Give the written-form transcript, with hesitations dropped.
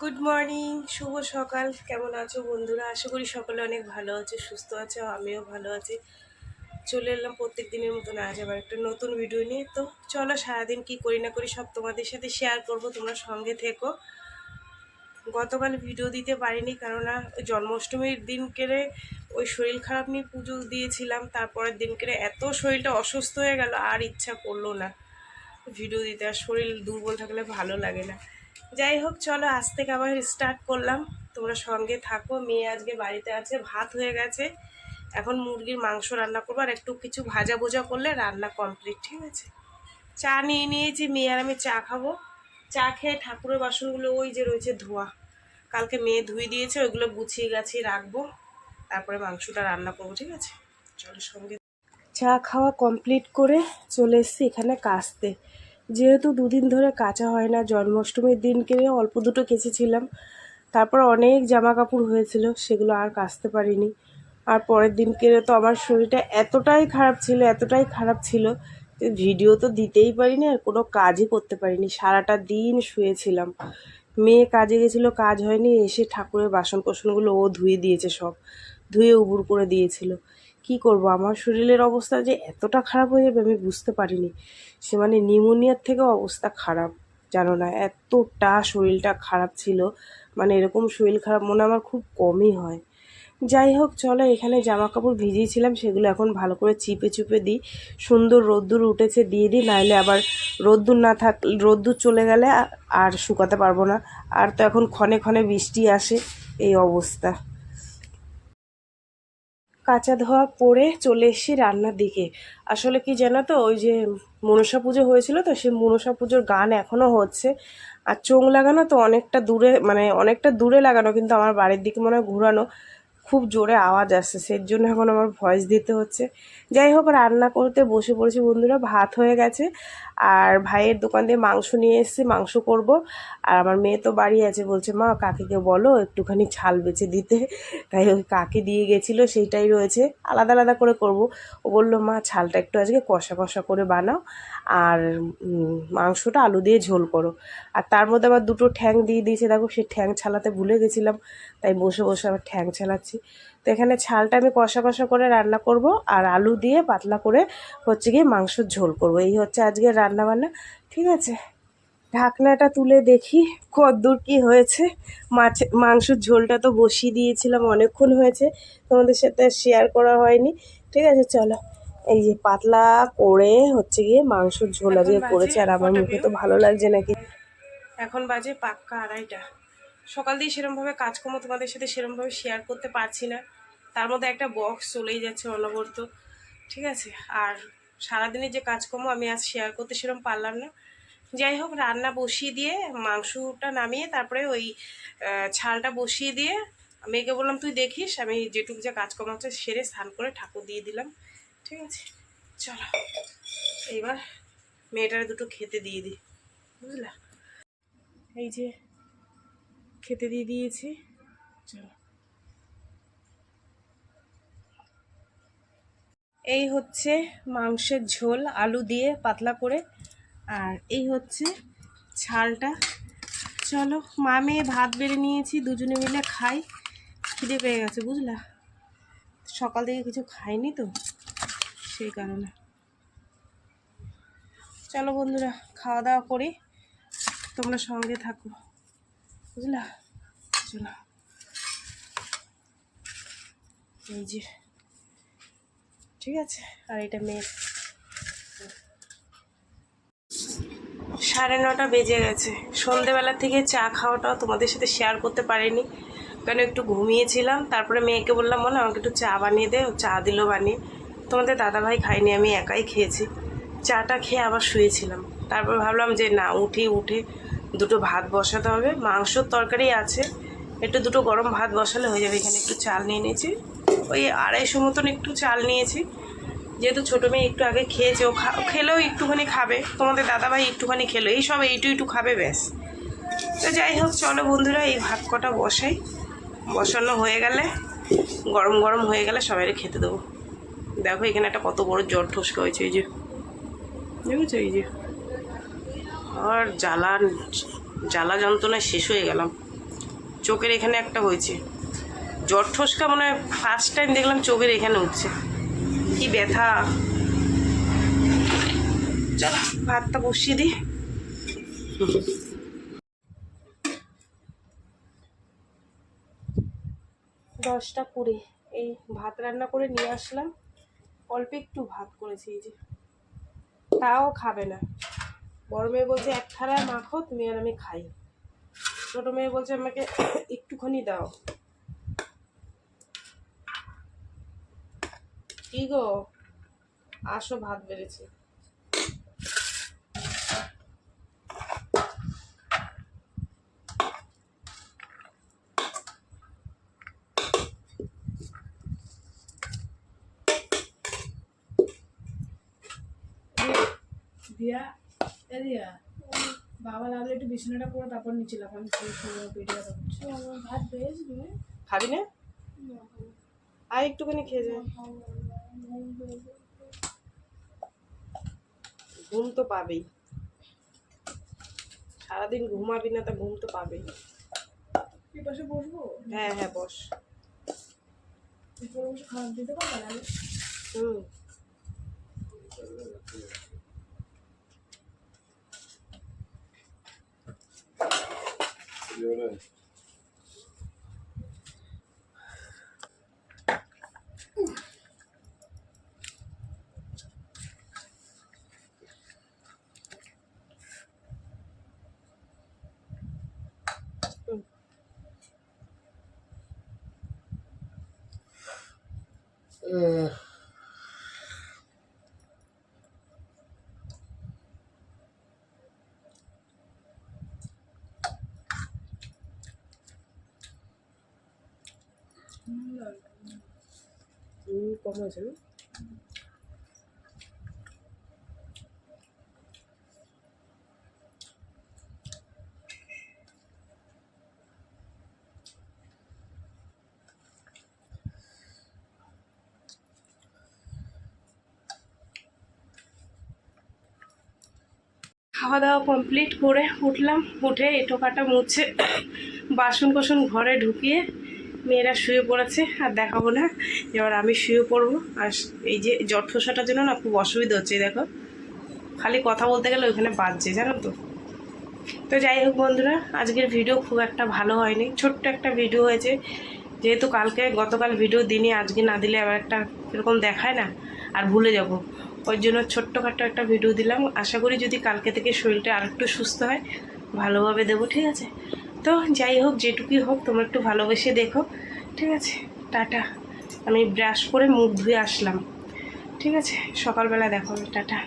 Good morning, শুভ সকাল। কেমন আছো বন্ধুরা? আশা করি সকলে অনেক ভালো আছে, সুস্থ আছো। আমিও ভালো আছি। চলে এলাম প্রত্যেক দিনের মতন আজ আবার একটা নতুন ভিডিও নিয়ে। তো চলো, সারাদিন কি করি না করি সব তোমাদের সাথে শেয়ার করব, তোমরা সঙ্গে থেকো। গতকাল ভিডিও দিতে পারিনি, কেননা জন্মাষ্টমীর দিনকে ওই শরীর খারাপ নিয়ে পুজো দিয়েছিলাম। তারপরের দিনকে এত শরীরটা অসুস্থ হয়ে গেল, আর ইচ্ছা করলো না ভিডিও দিতে। আর শরীর দুর্বল থাকলে ভালো লাগে না। যাই হোক, চলো আজ থেকে আবার স্টার্ট করলাম, তোমরা সঙ্গে থাকো। মেয়ে আজকে বাড়িতে আছে, ভাত হয়ে গেছে, এখন মুরগির মাংস রান্না করবো, আর একটু কিছু ভাজা ভোজা করলে রান্না কমপ্লিট। ঠিক আছে, চা নিয়ে নিয়েছি, মেয়ে আর আমি চা খাবো। চা খেয়ে ঠাকুরের বাসনগুলো ওই যে রয়েছে ধোয়া, কালকে মেয়ে ধুয়ে দিয়েছে, ওইগুলো গুছিয়ে গাছিয়ে রাখবো, তারপরে মাংসটা রান্না করবো। ঠিক আছে, চলো সঙ্গে। চা খাওয়া কমপ্লিট করে চলে এসেছি এখানে কাচতে, যেহেতু দুদিন ধরে কাচা হয় না। জন্মাষ্টমীর দিনকে অল্প দুটো কেচেছিলাম, তারপর অনেক জামা কাপড় হয়েছিল, সেগুলো আর কাচতে পারিনি। আর পরের দিনকে তো আমার শরীরটা এতটাই খারাপ ছিল যে ভিডিও তো দিতেই পারিনি, আর কোনো কাজই করতে পারিনি। সারাটা দিন শুয়েছিলাম। মেয়ে কাজে গেছিলো, কাজ হয়নি, এসে ঠাকুরের বাসন কোসনগুলো ও ধুয়ে দিয়েছে, সব ধুয়ে উবুর করে দিয়েছিল। কি করব, আমার শরীরের অবস্থা যে এতটা খারাপ হয়ে যাবে আমি বুঝতে পারিনি। সে মানে নিউমোনিয়ার থেকেও অবস্থা খারাপ, জানো না, এতটা শরীরটা খারাপ ছিল। মানে এরকম শরীর খারাপ মনে আমার খুব কমই হয়। যাই হোক, চলো, এখানে জামা কাপড় ভিজিয়েছিলাম, সেগুলো এখন ভালো করে চিপে চুপে দিই। সুন্দর রোদ্দুর উঠেছে, দিয়ে দিই, নাহলে আবার রোদ্দুর চলে গেলে আর শুকাতে পারবো না। আর তো এখন ক্ষণে ক্ষণে বৃষ্টি আসে, এই অবস্থা। কাঁচা ধোয়া পরে চলে এসেছি রান্নার দিকে। আসলে কি জানো তো, ওই যে মনসা পুজো হয়েছিল, তো সেই মনসা পুজোর গান এখনও হচ্ছে। আর চোং লাগানো তো অনেকটা দূরে, মানে অনেকটা দূরে লাগানো, কিন্তু আমার বাড়ির দিকে মনে হয় ঘোরানো, খুব জোরে আওয়াজ আসছে, সেই জন্য এখন আমার ভয়েস দিতে হচ্ছে। যাই হোক, রান্না করতে বসে পড়েছি বন্ধুরা। ভাত হয়ে গেছে, আর ভাইয়ের দোকান দিয়ে মাংস নিয়ে এসেছি, মাংস করব। আর আমার মেয়ে তো বাড়ি আছে, বলছে মা কাকিকে বলো একটুখানি ছাল বেচে দিতে। তাই ওই কাকি দিয়ে গেছিলো, সেইটাই রয়েছে, আলাদা আলাদা করে করব। ও বললো মা ছালটা একটু আজকে কষা কষা করে বানাও, আর মাংসটা আলু দিয়ে ঝোল করো। আর তার মধ্যে আবার দুটো ঠ্যাং দিয়ে দিয়েছে, দেখো সেই ঠ্যাং ছালাতে ভুলে গেছিলাম, তাই বসে বসে আবার ঠ্যাং ছালাচ্ছি। তো এখানে ছালটা আমি কষা কষা করে রান্না করব, আর আলু দিয়ে পাতলা করে হচ্ছে গিয়ে মাংসের ঝোল করব। এই হচ্ছে আজকের রান্না বান্না। ঠিক আছে, ঢাকনাটা তুলে দেখি কতদূর কি হয়েছে। মাংসের ঝোলটা তো বসিয়ে দিয়েছিলাম, অনেকক্ষণ হয়েছে, তোমাদের সাথে শেয়ার করা হয়নি। ঠিক আছে, চলো, এই যে পাতলা করে হচ্ছে গিয়ে মাংসের ঝোল আজকে করেছে, আর আমার মুখে তো ভালো লাগছে নাকি। এখন বাজে পাক্কা 2:30। সকাল দিয়ে সেরমভাবে কাজকর্ম তোমাদের সাথে সেরমভাবে শেয়ার করতে পারছি না, তার মধ্যে একটা বক্স চলেই যাচ্ছে অনবরত। ঠিক আছে, আর সারাদিনের যে কাজকর্ম আমি আজ শেয়ার করতে সেরকম পারলাম না। যাই হোক, রান্না বসিয়ে দিয়ে মাংসটা নামিয়ে তারপরে ওই ছালটা বসিয়ে দিয়ে মেয়েকে বললাম তুই দেখিস, আমি যেটুকু যা কাজকর্ম হচ্ছে সেরে স্নান করে ঠাকুর দিয়ে দিলাম। ঠিক আছে, চলো এইবার মেয়েটারে দুটো খেতে দিয়ে দিই, বুঝলা। এই যে খেতে দিয়ে দিয়েছি, চলো। এই হচ্ছে মাংসের ঝোল আলু দিয়ে পাতলা করে, আর এই হচ্ছে ছালটা। চলো, মা মেয়ে ভাত বেড়ে নিয়েছি, দুজনে মিলে খাই, খিদে পেয়ে গেছে, বুঝলা। সকাল থেকে কিছু খাইনি তো, সেই কারণে। চলো বন্ধুরা, খাওয়া দাওয়া করি, তোমরা সঙ্গে থাকো, বুঝলা। চলো, এই যে, ঠিক আছে। আর এটা মেয়ে, 9:30 বেজে গেছে। সন্ধেবেলা থেকে চা খাওয়াটাও তোমাদের সাথে শেয়ার করতে পারিনি, কারণ একটু ঘুমিয়েছিলাম। তারপরে মেয়েকে বললাম বলে আমাকে একটু চা বানিয়ে দে, ও চা দিল বানিয়ে। তোমাদের দাদাভাই খাইনি, আমি একাই খেয়েছি। চাটা খেয়ে আবার শুয়েছিলাম। তারপর ভাবলাম যে না, উঠে দুটো ভাত বসাতে হবে, মাংসর তরকারি আছে, একটু দুটো গরম ভাত বসালে হয়ে যাবে। এখানে একটু চাল নিয়ে নিয়েছি, ওই 250 মতন একটু চাল নিয়েছি, যেহেতু ছোটো মেয়ে একটু আগে খেয়েছে, ও খেলেও একটুখানি খাবে, তোমাদের দাদাভাই একটুখানি খেলো, এই সব একটু খাবে, ব্যাস। তো যাই হোক, চলো বন্ধুরা, এই ভাত কটা বসাই, বসানো হয়ে গেলে গরম গরম হয়ে গেলে সবাইকে খেতে দেবো। দেখো এখানে একটা কত বড় জ্বর ঠসকা হয়েছে, এই যে দেখেছো, এই যে। আর জ্বালা যন্ত্রণায় শেষ হয়ে গেলাম। চোখের এখানে একটা হয়েছে। জ্বর ঠোসকা মনে হয় ফার্স্ট টাইম দেখলাম চোখের এখানে উঠছে, কি ব্যথা। চল ভাতটা বসিয়ে দিই। 10টা 20 এই ভাত রান্না করে নিয়ে আসলাম। অল্প একটু ভাত করেছি, এই যে, তাও খাবে না। বড় মেয়ে বলছে 1 থালায় মাখো, তুমি আর আমি খাই। ছোট মেয়ে বলছে আমাকে একটুখানি দাও। কি গো, আসো ভাত বেড়েছে। দিয়া দিয়া বাবা লাগলে একটু বিছানাটা করে তারপর নিচে লাফান পেটে ব্যথা করছে। ভাত পেয়েছি তুমি খাবি না? আর একটুখানি খেয়ে যা। ঘুম তো পাবেই, সারাদিন ঘুমাবি না, তা ঘুম তো পাবেই। এই পাশে বসবো? হ্যাঁ হ্যাঁ বস। বসে খাবার দিতে পারবে না? হুম। কম হয়েছে না? খাওয়া দাওয়া কমপ্লিট করে উঠলাম, উঠে এঁটো কাটা মুছে বাসন কোসন ঘরে ঢুকিয়ে মেয়েরা শুয়ে পড়েছে। আর দেখাবো না, এবার আমি শুয়ে পড়বো। আর এই যে জ্বর ঠোসাটার জন্য না খুব অসুবিধা হচ্ছে, দেখো খালি কথা বলতে গেলে ওইখানে বাজছে, জানো তো। তো যাই হোক বন্ধুরা, আজকের ভিডিও খুব একটা ভালো হয়নি, ছোট্ট একটা ভিডিও হয়েছে। যেহেতু গতকাল ভিডিও দিনই, আজকে না দিলে আবার একটা এরকম দেখায় না, আর ভুলে যাব। ওই জন্য ছোট্টখাট্টো একটা ভিডিও দিলাম। আশা করি যদি কালকে থেকে শরীরটা আর একটু সুস্থ হয় ভালোভাবে দেবো, ঠিক আছে? তো যাই হোক, যেটুকুই হোক তোমরা একটু ভালোবেসে দেখো, ঠিক আছে? টাটা। আমি ব্রাশ করে মুখ ধুয়ে আসলাম, ঠিক আছে? সকালবেলা দেখো, টাটা।